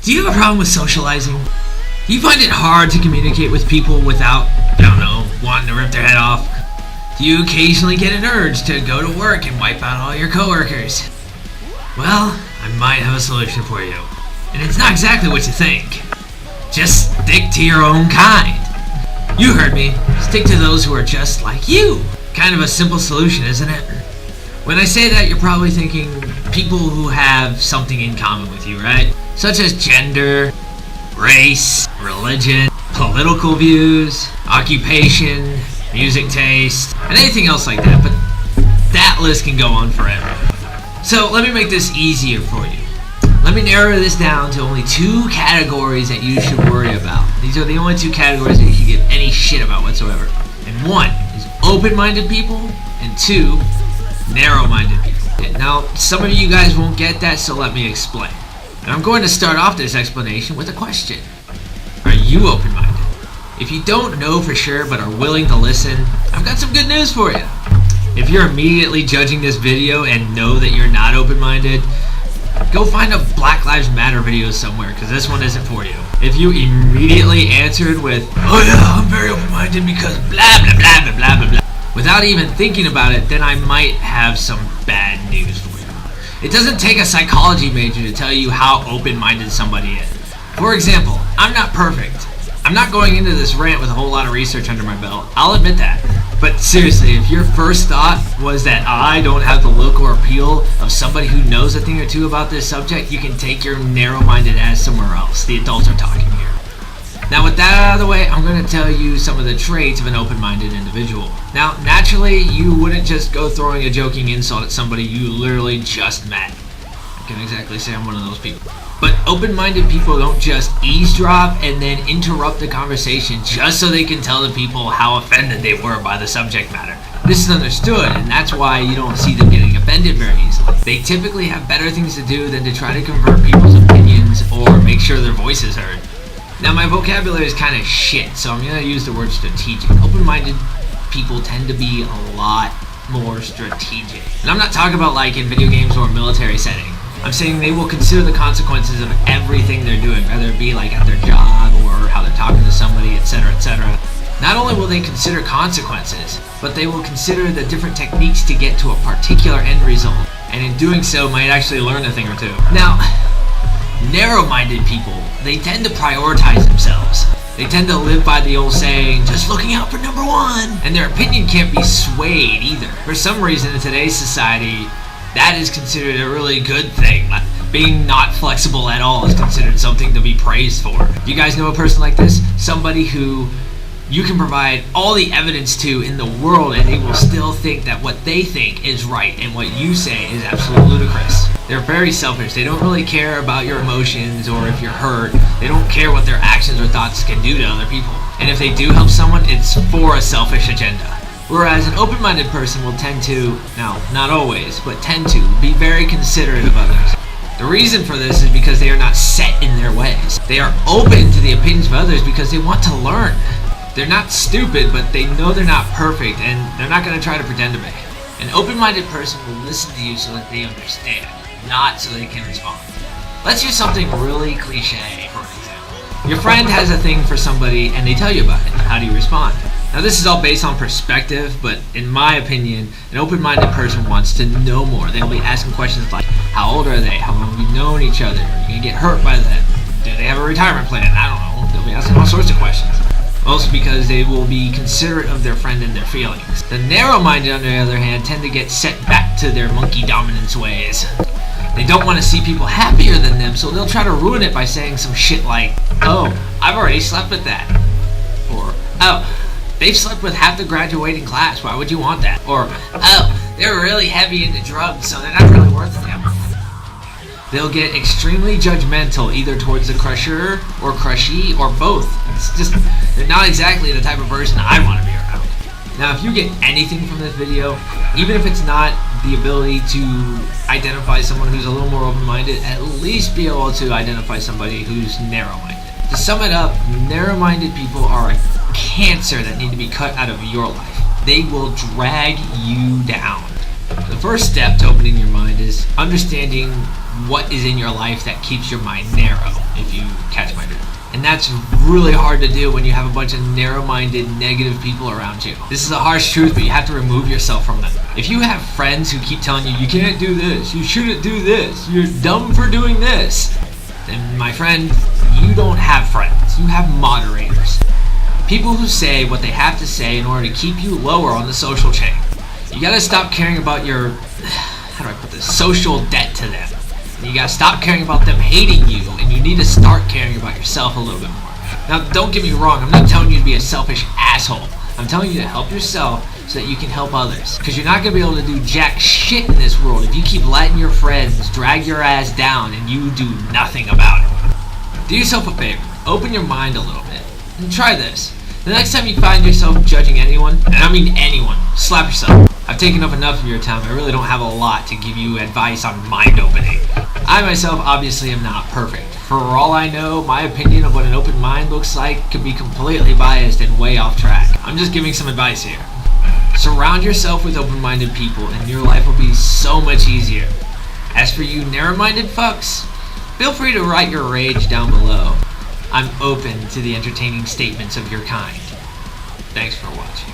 Do you have a problem with socializing? Do you find it hard to communicate with people without, wanting to rip their head off? Do you occasionally get an urge to go to work and wipe out all your coworkers? Well, I might have a solution for you. And it's not exactly what you think. Just stick to your own kind. You heard me. Stick to those who are just like you. Kind of a simple solution, isn't it? When I say that, you're probably thinking people who have something in common with you, right? Such as gender, race, religion, political views, occupation, music taste, and anything else like that, but that list can go on forever. So let me make this easier for you. Let me narrow this down to only 2 categories that you should worry about. These are the only 2 categories that you should give any shit about whatsoever. And 1 is open-minded people, and 2, narrow-minded people. Now, some of you guys won't get that, so let me explain. And I'm going to start off this explanation with a question. Are you open-minded? If you don't know for sure but are willing to listen, I've got some good news for you. If you're immediately judging this video and know that you're not open-minded, go find a Black Lives Matter video somewhere, because this one isn't for you. If you immediately answered with, oh yeah, I'm very open-minded because blah blah blah blah blah blah blah, without even thinking about it, then I might have some bad news for you. It doesn't take a psychology major to tell you how open-minded somebody is. For example, I'm not perfect. I'm not going into this rant with a whole lot of research under my belt. I'll admit that. But seriously, if your first thought was that I don't have the look or appeal of somebody who knows a thing or two about this subject, you can take your narrow-minded ass somewhere else. The adults are talking here. Now with that out of the way, I'm going to tell you some of the traits of an open-minded individual. Now, naturally, you wouldn't just go throwing a joking insult at somebody you literally just met. I can't exactly say I'm one of those people. But open-minded people don't just eavesdrop and then interrupt the conversation just so they can tell the people how offended they were by the subject matter. This is understood, and that's why you don't see them getting offended very easily. They typically have better things to do than to try to convert people's opinions or make sure their voice is heard. Now, my vocabulary is kind of shit, so I'm going to use the word strategic. Open-minded people tend to be a lot more strategic. And I'm not talking about like in video games or a military setting. I'm saying they will consider the consequences of everything they're doing, whether it be like at their job or how they're talking to somebody, etc., etc. Not only will they consider consequences, but they will consider the different techniques to get to a particular end result, and in doing so might actually learn a thing or two. Now, narrow-minded people, they tend to prioritize themselves. They tend to live by the old saying, just looking out for number 1, and their opinion can't be swayed either. For some reason in today's society, that is considered a really good thing. Being not flexible at all is considered something to be praised for. You guys know a person like this? Somebody who you can provide all the evidence to in the world and they will still think that what they think is right and what you say is absolutely ludicrous. They're very selfish. They don't really care about your emotions or if you're hurt. They don't care what their actions or thoughts can do to other people. And if they do help someone, it's for a selfish agenda. Whereas an open-minded person will tend to, now, not always, but tend to be very considerate of others. The reason for this is because they are not set in their ways. They are open to the opinions of others because they want to learn. They're not stupid, but they know they're not perfect, and they're not going to try to pretend to be. An open-minded person will listen to you so that they understand, not so they can respond. Let's use something really cliche, for example. Your friend has a thing for somebody, and they tell you about it. How do you respond? Now this is all based on perspective, but in my opinion, an open-minded person wants to know more. They'll be asking questions like, how old are they? How long have you known each other? Are you going to get hurt by them? Do they have a retirement plan? I don't know. They'll be asking all sorts of questions. Also because they will be considerate of their friend and their feelings. The narrow-minded, on the other hand, tend to get set back to their monkey dominance ways. They don't want to see people happier than them, so they'll try to ruin it by saying some shit like, oh, I've already slept with that. Or, oh, they've slept with half the graduating class, why would you want that? Or, oh, they're really heavy into drugs, so they're not really worth it. They'll get extremely judgmental either towards the crusher or crushee or both. It's just, they're not exactly the type of person I want to be around. Now, if you get anything from this video, even if it's not the ability to identify someone who's a little more open-minded, at least be able to identify somebody who's narrow-minded. To sum it up, narrow-minded people are a cancer that need to be cut out of your life. They will drag you down. The first step to opening your mind is understanding what is in your life that keeps your mind narrow. If you And that's really hard to do when you have a bunch of narrow-minded, negative people around you. This is a harsh truth, but you have to remove yourself from them. If you have friends who keep telling you can't do this, you shouldn't do this, you're dumb for doing this, then my friend, you don't have friends. You have moderators. People who say what they have to say in order to keep you lower on the social chain. You gotta stop caring about your, how do I put this, social debt to them. You gotta stop caring about them hating you, and you need to start caring about yourself a little bit more. Now, don't get me wrong, I'm not telling you to be a selfish asshole. I'm telling you to help yourself so that you can help others. Because you're not gonna be able to do jack shit in this world if you keep letting your friends drag your ass down and you do nothing about it. Do yourself a favor, open your mind a little bit, and try this. The next time you find yourself judging anyone, and I mean anyone, slap yourself. I've taken up enough of your time. I really don't have a lot to give you advice on mind opening. I myself obviously am not perfect. For all I know, my opinion of what an open mind looks like could be completely biased and way off track. I'm just giving some advice here. Surround yourself with open-minded people and your life will be so much easier. As for you narrow-minded fucks, feel free to write your rage down below. I'm open to the entertaining statements of your kind. Thanks for watching.